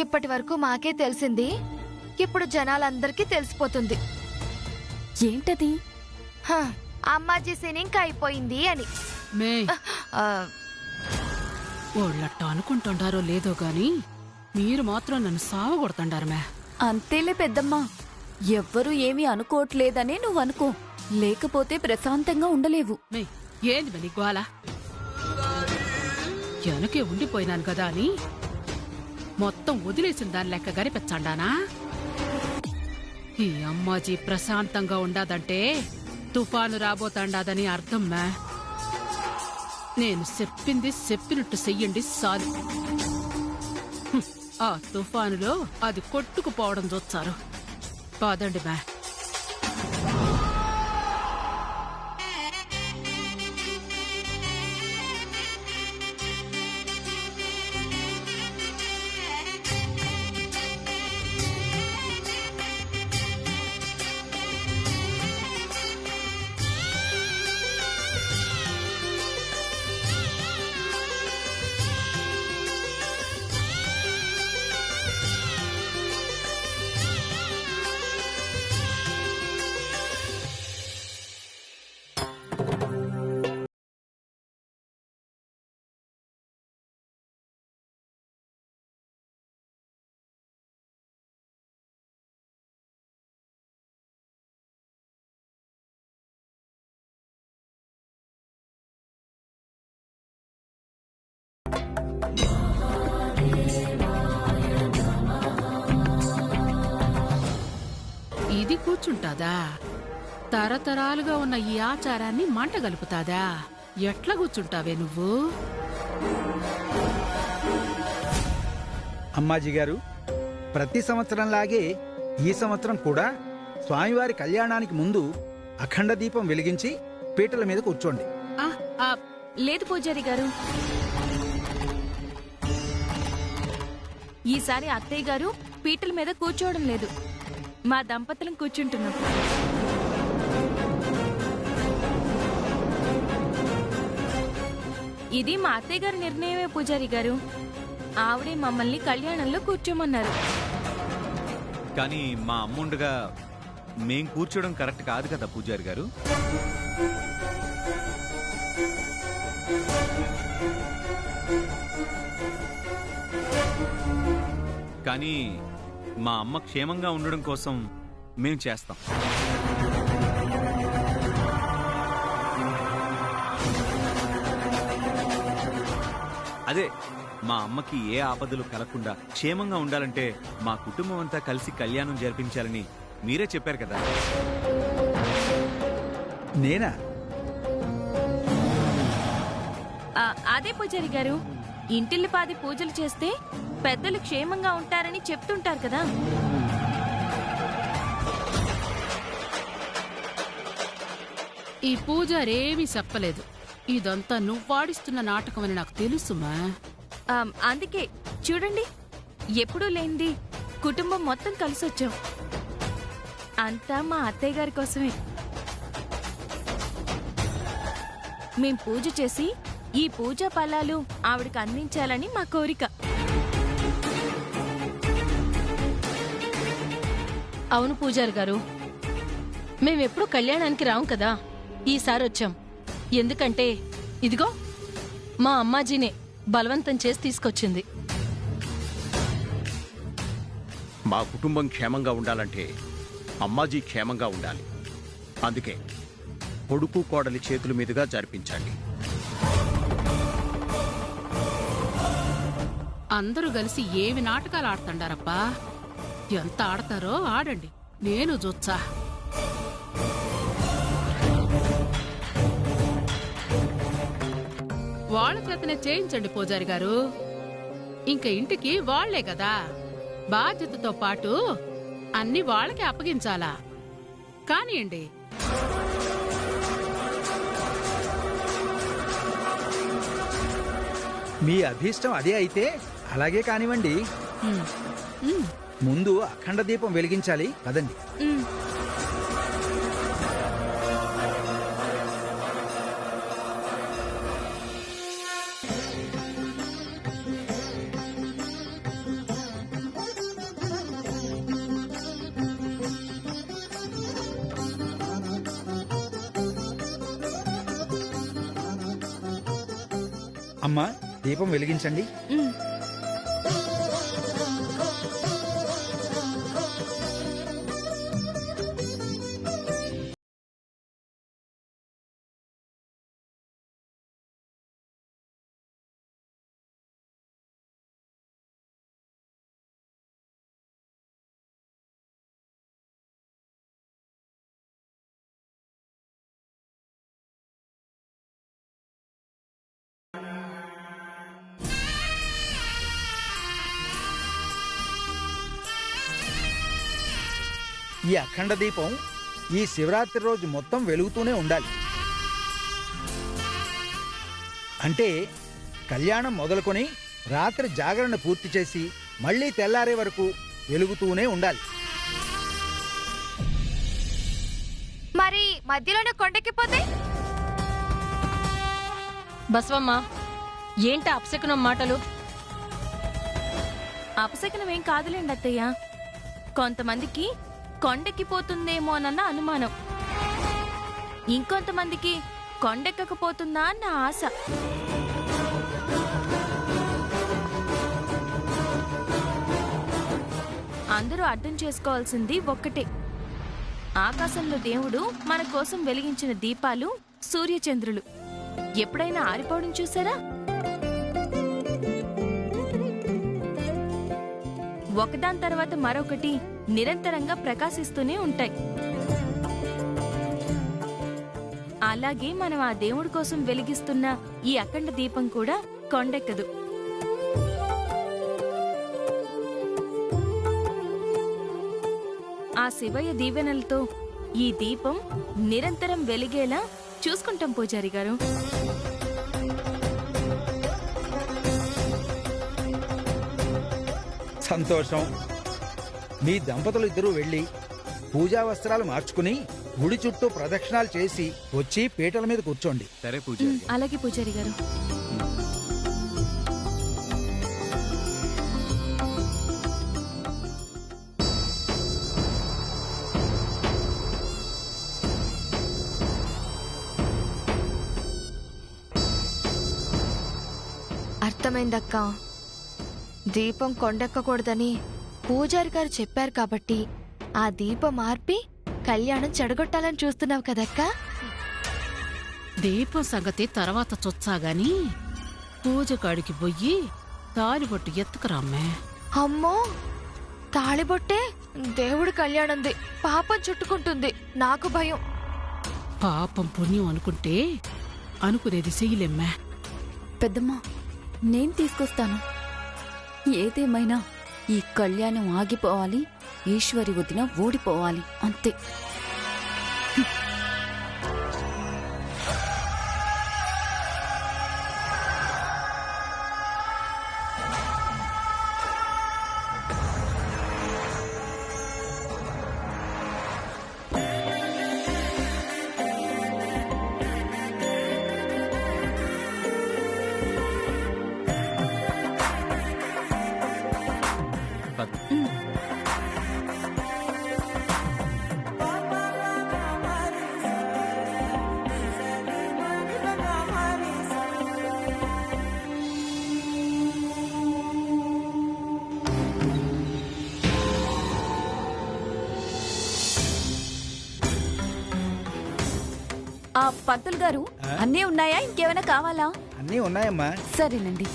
ఇప్పటి వరకు మాకే తెలిసింది, ఇప్పుడు జనాలందరికీ తెలిసిపోతుంది. ఏంటది? అమ్మాజీ సినింగ్ అయిపోయింది అని. వాళ్ళట్ట అనుకుంటుండారో లేదో గాని మీరు మాత్రం నన్ను సావగొడుతుండారు మే. అంతేలే పెద్దమ్మా, ఎవ్వరూ ఏమీ అనుకోవట్లేదనే నువ్వనుకో, లేకపోతే ప్రశాంతంగా ఉండలేవు. ఏంది మే నీ గోల? వెనకే ఉండిపోయినాను కదా అని మొత్తం వదిలేసిన దాని లెక్క గరిపెచ్చండానా? ఈ అమ్మాజీ ప్రశాంతంగా ఉండాదంటే తుఫాను రాబోతాండాదని అర్థం మే. నేను చెప్పింది చెప్పినట్టు చెయ్యండి చాలు. ఆ తుఫానులో అది కొట్టుకుపోవడం చూస్తారు. కాదండి మే. ఇది కూర్చుంటాదా? తరతరాలుగా ఉన్న ఈ ఆచారాన్ని మంట గలుపుతాదా? ఎట్లా కూర్చుంటావే నువ్వు? అమ్మాజీ గారు, ప్రతి సంవత్సరంలాగే ఈ సంవత్సరం కూడా స్వామివారి కళ్యాణానికి ముందు అఖండ దీపం వెలిగించి పీటల మీద కూర్చోండి. లేదు పూజారి గారు, ఈసారి అత్తయ్య గారు పీటల మీద కూర్చోవడం లేదు, మా దంపతులం కూర్చుంటున్నాం. ఇది మా అత్తయ్య గారి నిర్ణయమే పూజారి గారు. ఆవిడే మమ్మల్ని కళ్యాణంలో కూర్చోమన్నారు. కానీ మా అమ్ముండగా మేం కూర్చోవడం కరెక్ట్ కాదు కదా పూజారి గారు. కానీ మా అమ్మ క్షేమంగా ఉండడం కోసం మేం చేస్తాం. అదే, మా అమ్మకి ఏ ఆపదలు కలగకుండా క్షేమంగా ఉండాలంటే మా కుటుంబం అంతా కలిసి కళ్యాణం జరిపించాలని మీరే చెప్పారు కదా. నేనా? అదే పూజారి గారు, ఇంటిల్లిపాది పూజలు చేస్తే పెద్దలు క్షేమంగా ఉంటారని చెప్తుంటారు కదా. ఈ పూజారేమీ చెప్పలేదు. ఇదంతా నువ్వాడిస్తున్న నాటకమని నాకు తెలుసుమా. అందుకే చూడండి, ఎప్పుడూ లేనిది కుటుంబం మొత్తం కలిసొచ్చాం. అంతా మా అత్తయ్య గారి కోసమే. మేం పూజ చేసి ఈ పూజా ఫలాలు ఆవిడకి అందించాలని మా కోరిక. అవును పూజారి గారు, మేమెప్పుడు కళ్యాణానికి రాం కదా, ఈసారి వచ్చాం. ఎందుకంటే ఇదిగో మా అమ్మాజీనే బలవంతం చేసి తీసుకొచ్చింది. మా కుటుంబం క్షేమంగా ఉండాలంటే అమ్మాజీ క్షేమంగా ఉండాలి. అందుకే కొడుకు కోడలి చేతుల మీదుగా జరిపించండి. అందరూ కలిసి ఏమి నాటకాలు ఆడుతుండారప్పా. ఎంత ఆడతారో ఆడండి, నేను చూచ్చా. వాళ్ళ చేతనే చేయించండి పూజారి గారు. ఇంక ఇంటికి వాళ్లే కదా, బాధ్యతతో పాటు అన్ని వాళ్ళకే అప్పగించాలా. కానియండి. మీ అభీష్టం అదే అయితే అలాగే కానివ్వండి. ముందు అఖండ దీపం వెలిగించాలి కదండి. అమ్మా, దీపం వెలిగించండి. ఉమ్. ఈ అఖండ దీపం ఈ శివరాత్రి రోజు మొత్తం వెలుగుతూనే ఉండాలి. అంటే కళ్యాణం మొదలుకొని రాత్రి జాగరణ పూర్తి చేసి మళ్ళీ తెల్లారే వరకు వెలుగుతూనే ఉండాలి. మరి మధ్యలోనే కొండెక్కిపోతే? బసవమ్మ, ఏంటా అపశకునం మాటలు? అపశకనం ఏం కాదులేండి అత్తయ్య. కొంతమందికి కొండెక్కిపోతుందేమోనన్న అనుమానం, ఇంకొంతమందికి కొండెక్కకపోతుందా అన్న ఆశ. అందరూ అర్థం చేసుకోవాల్సింది ఒక్కటే, ఆకాశంలో దేవుడు మన కోసం వెలిగించిన దీపాలు సూర్యచంద్రులు ఎప్పుడైనా ఆరిపోవడం చూసారా? ఒకదాని తర్వాత మరొకటి నిరంతరంగా ప్రకాశిస్తూనే ఉంటాయి. అలాగే మనం ఆ దేవుడి కోసం వెలిగిస్తున్న ఈ అఖండ దీపం కూడా కొండెక్కదు. ఆ శివయ్య దీవెనలతో ఈ దీపం నిరంతరం వెలిగేలా చూసుకుంటాం పూజారి గారు. సంతోషం. మీ దంపతులు ఇద్దరూ వెళ్ళి పూజా వస్త్రాలు మార్చుకుని గుడి చుట్టూ ప్రదక్షిణాలు చేసి వచ్చి పీటల మీద కూర్చోండి. సరే పూజారి గారు. అలాగే పూజారి గారు. అర్థమైందక్క. దీపం కొండెక్కకూడదని పూజారి గారు చెప్పారు కాబట్టి ఆ దీపం ఆర్పి కళ్యాణం చెడగొట్టాలని చూస్తున్నావు కదక్క. దీపం సంగతి తర్వాత చొచ్చాగాని పూజకాడికి పోయి తాలిబొట్టు ఎత్తుకురామ్మే. అమ్మో, తాళిబొట్టే దేవుడి కళ్యాణంది, పాపం చుట్టుకుంటుంది. నాకు భయం. పాపం పుణ్యం అనుకుంటే అనుకునేది చెయ్యలేమ్మే. పెద్దమ్మా, నేను తీసుకొస్తాను. ఏదేమైనా ఈ కళ్యాణం ఆగిపోవాలి, ఈశ్వరి వదిన ఓడిపోవాలి, అంతే. ఆ పంతులు గారు, అన్నీ ఉన్నాయా? ఇంకేమైనా కావాలా? అన్నీ ఉన్నాయమ్మా. సరేనండి.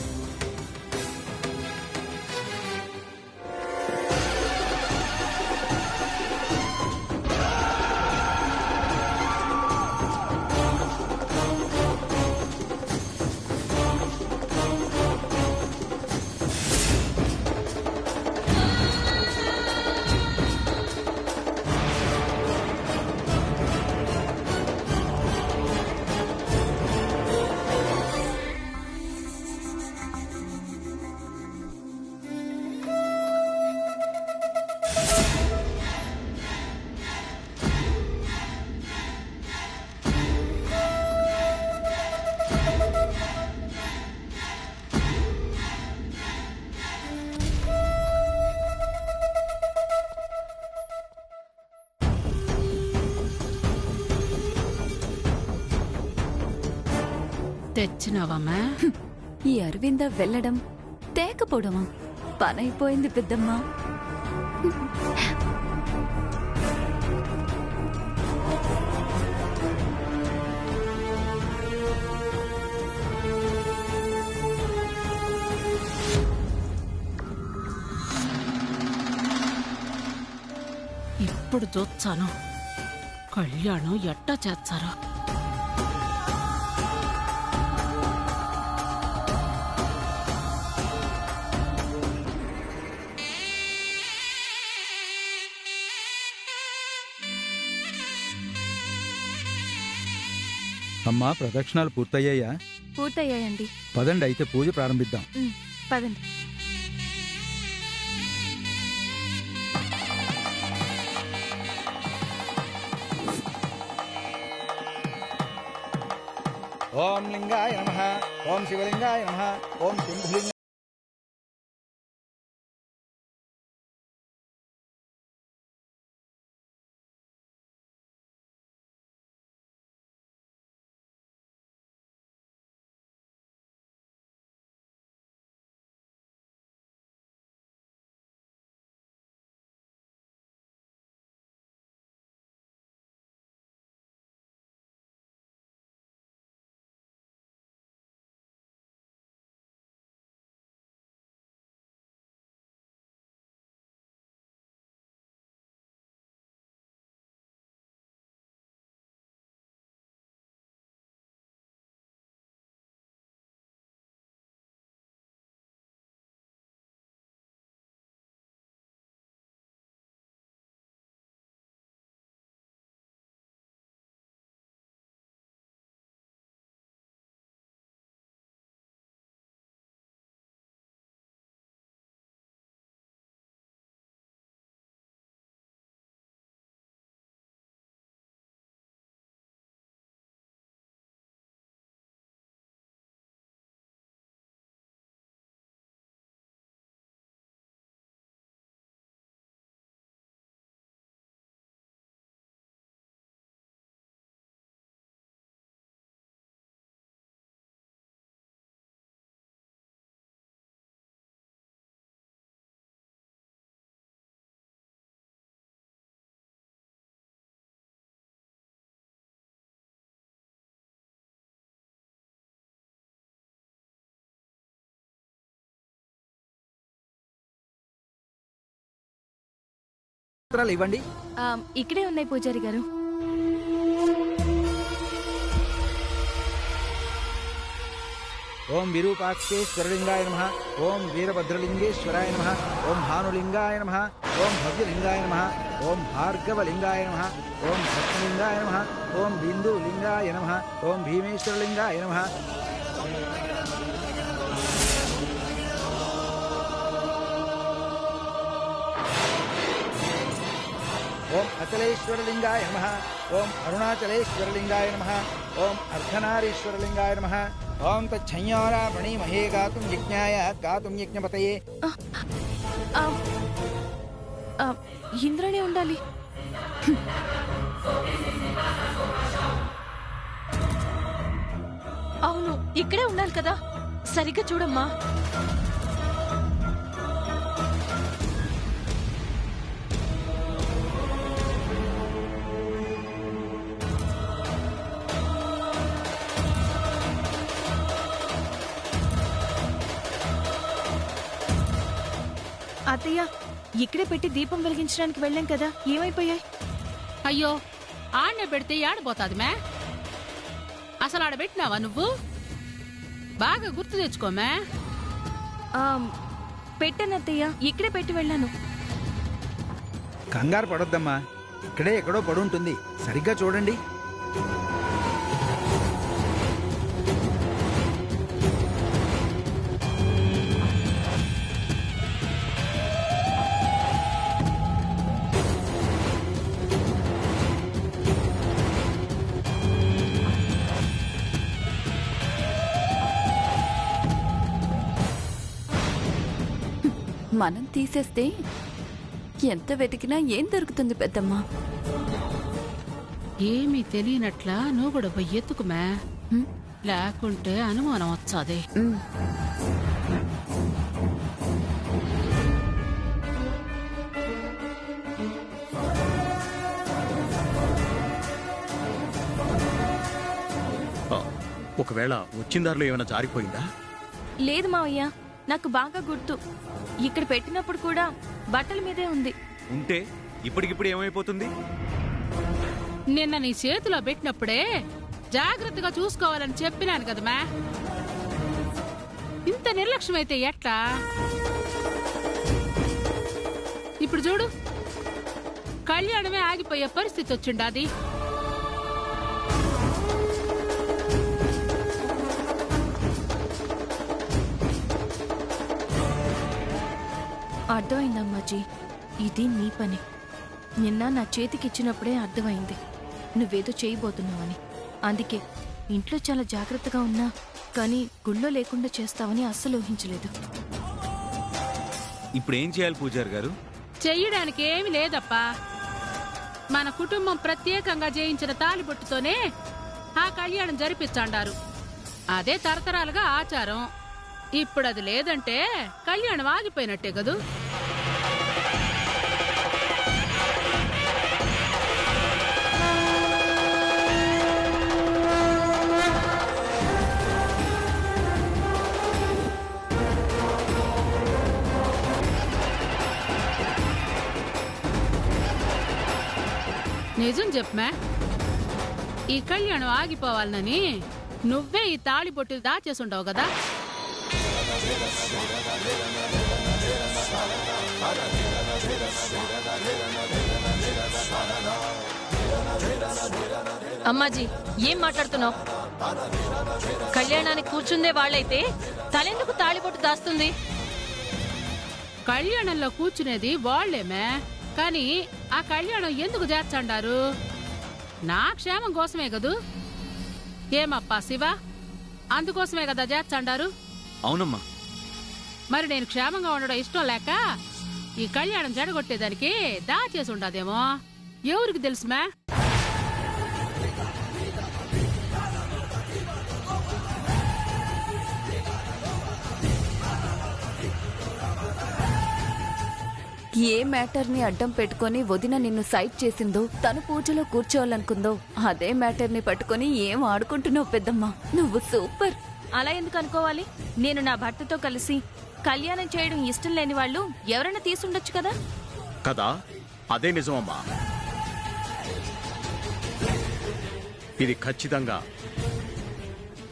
తెచ్చినావమ్మా? ఈ అరవింద వెళ్ళడం తేకపోవడమా? పనైపోయింది పెద్దమ్మా. ఇప్పుడు చూచాను కళ్యాణం ఎట్టా చేస్తారో. అమ్మా, ప్రదక్షిణాలు పూర్తయ్యాయా? పూర్తయ్యాయండి. పదండి, అయితే పూజ ప్రారంభిద్దాం. పదండి. ఓం లింగాయ నమః, ఓం శివలింగాయ నమః, ఓం శంభులింగాయ. పత్రాలు ఇవ్వండి. ఇక్కడే ఉన్నాయి పూజారి గారు. ఓం విరూపాక్షేశ్వరలింగాయ నమః, ఓం వీరభద్రలింగేశ్వరాయ నమః, ఓం భానులింగాయ నమః, ఓం భవ్యలింగాయ నమః, ఓం భార్గవలింగాయ నమః, ఓం భక్తలింగాయ నమః, ఓం బిందులింగాయ నమః, ఓం భీమేశ్వరలింగాయ నమః. ఓం అచలేశ్వరలింగాయ నమః, ఓం అరుణాచలేశ్వరలింగాయ నమః, ఓం అర్ధనారీశ్వరలింగాయ నమః. ఓం తచ్చయ్యారా ప్రణీమహే గాతుం యజ్ఞాయ గాతుం యజ్ఞపతయే. ఇంద్రనే ఉండాలి. అవును, ఇక్కడే ఉండాలి కదా. సరిగ్గా చూడమ్మా. అత్తయ్య, ఇక్కడే పెట్టి దీపం వెలిగించడానికి వెళ్ళాం కదా, ఏమైపోయాయి? అయ్యో, ఆడనే పెడితే ఆడబోతాది మే. అసలు ఆడబెట్టినావా నువ్వు? బాగా గుర్తు తెచ్చుకోమే. పెట్టానత్తయ్య, ఇక్కడే పెట్టి వెళ్ళాను. కంగారు పడొద్దమ్మా, ఇక్కడే ఎక్కడో పడుంటుంది. సరిగ్గా చూడండి. మనం తీసేస్తే ఎంత వెతికినా ఏం దొరుకుతుంది పెద్దమ్మా? ఏమీ తెలియనట్లా నువ్వు కూడా పోయి ఎత్తుకుమే. లేకుంటే అనుమానం వచ్చాది. ఉమ్. ఆ, ఒకవేళ వచ్చిన దారిలో ఏమైనా జారిపోయిందా? లేదు మావయ్య, నాకు బాగా గుర్తు. ఇక్కడ పెట్టినప్పుడు కూడా బట్టల మీదే ఉంది. ఉంటే ఇప్పటికిప్పుడు ఏమైపోతుంది? నిన్న నీ చేతిలో పెట్టినప్పుడే జాగ్రత్తగా చూసుకోవాలని చెప్పినాను కదమ్మా. ఇంత నిర్లక్ష్యమైతే ఎట్లా? ఇప్పుడు చూడు, కళ్యాణమే ఆగిపోయే పరిస్థితి వచ్చిండాది. అర్థమైందమ్మాజీ, ఇది నీ పని. నిన్న నా చేతికిచ్చినప్పుడే అర్థమైంది నువ్వేదో చేయబోతున్నావని. అందుకే ఇంట్లో చాలా జాగ్రత్తగా ఉన్నా కానీ గుళ్ళో లేకుండా చేస్తావని అస్సలు ఊహించలేదు. ఇప్పుడు ఏం చేయాలి పూజారి గారు? చెయ్యడానికి ఏమి లేదప్పా. మన కుటుంబం ప్రత్యేకంగా చేయించిన తాలిబొట్టుతోనే ఆ కళ్యాణం జరిపించాండారు. అదే తరతరాలుగా ఆచారం. ఇప్పుడు అది లేదంటే కళ్యాణం ఆగిపోయినట్టే కదూ. నిజం చెప్పమా, ఈ కళ్యాణం ఆగిపోవాలని నువ్వే ఈ తాళిబొట్టు దాచేసుండవు కదా. అమ్మాజీ, ఏం మాట్లాడుతున్నావు? కళ్యాణానికి కూర్చుందే వాళ్ళైతే తలెందుకు తాళిబొట్టు దాస్తుంది? కళ్యాణంలో కూర్చునేది వాళ్లేమే, కానీ ఆ కళ్యాణం ఎందుకు చేర్చండారు? నా క్షేమం కోసమే కదూ. ఏమప్పా శివ, అందుకోసమే కదా చేర్చండారు. అవునమ్మా. మరి నేను క్షేమంగా ఉండడం ఇష్టం లేక ఈ కళ్యాణం జడగొట్టేదానికి దాచేసి ఉండదేమో. ఎవరికి తెలుసుమా? ఏ మ్యాటర్ని అడ్డం పెట్టుకొని వదిన నిన్ను సైట్ చేసిందో, తను పూజలో కూర్చోవాలనుకుందో, అదే మ్యాటర్ని పట్టుకొని ఏం ఆడుకుంటున్నావు పెద్దమ్మా. నువ్వు సూపర్. అలా ఎందుకు అనుకోవాలి? నేను నా భర్తతో కలిసి కళ్యాణం చేయడం ఇష్టం లేని వాళ్ళు ఎవరైనా తీసుండొచ్చు కదా. కదా, అదే నిజమమ్మా. ఇది ఖచ్చితంగా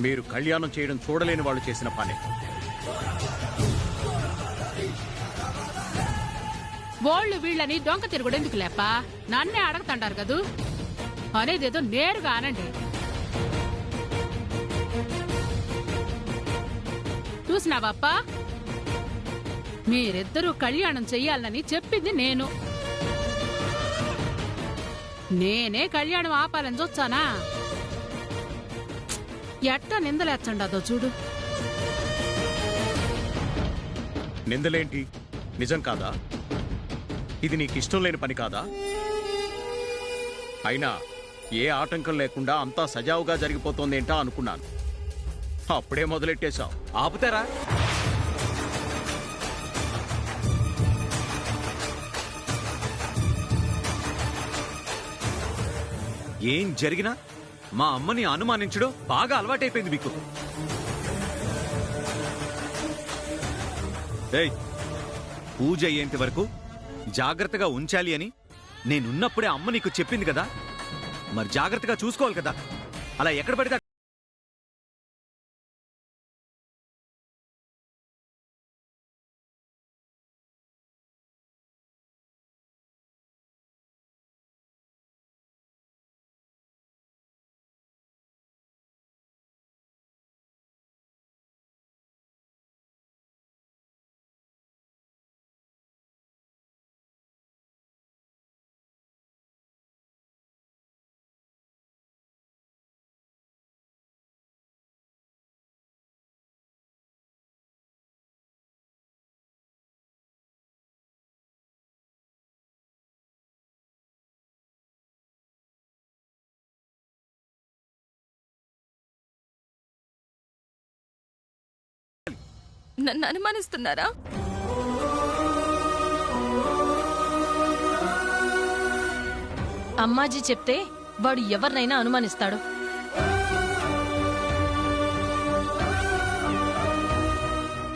మీరు కళ్యాణం చేయడం చూడలేని వాళ్ళు చేసిన పని. వాళ్ళు వీళ్ళని డొంక తిరుగుడు ఎందుకు లేప? నన్నే అడగతంటారు కదూ. అనేదేదో నేరుగా అనండి. చూసినావాప్పా, మీరిద్దరూ కళ్యాణం చెయ్యాలని చెప్పింది నేను. నేనే కళ్యాణం ఆపాలని చూచానా? ఎట్టా నిందలేచ్చండాదో చూడు. నిందలేంటి? నిజం కాదా? ఇది నీకిష్టం లేని పని కాదా? అయినా ఏ ఆటంకం లేకుండా అంతా సజావుగా జరిగిపోతోందేంటా అనుకున్నాను. అప్పుడే మొదలెట్టేశావు. ఆపుతారా? ఏం జరిగినా మా అమ్మని అనుమానించడం బాగా అలవాటైపోయింది మీకు. ఏయ్, పూజ అయ్యేంత వరకు జాగ్రత్తగా ఉంచాలి అని నేనున్నప్పుడే అమ్మ నీకు చెప్పింది కదా. మరి జాగ్రత్తగా చూసుకోవాలి కదా. అలా ఎక్కడ పడితే నన్ను అనుమానిస్తున్నారా? అమ్మాజీ చెప్తే వాడు ఎవరినైనా అనుమానిస్తాడు.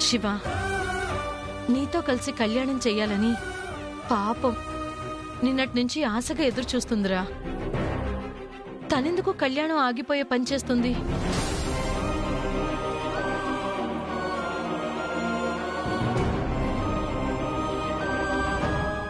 శివ, నీతో కలిసి కళ్యాణం చెయ్యాలని పాపం నిన్నటి నుంచి ఆశగా ఎదురు చూస్తుందిరా. తనెందుకు కళ్యాణం ఆగిపోయే పని చేస్తుంది?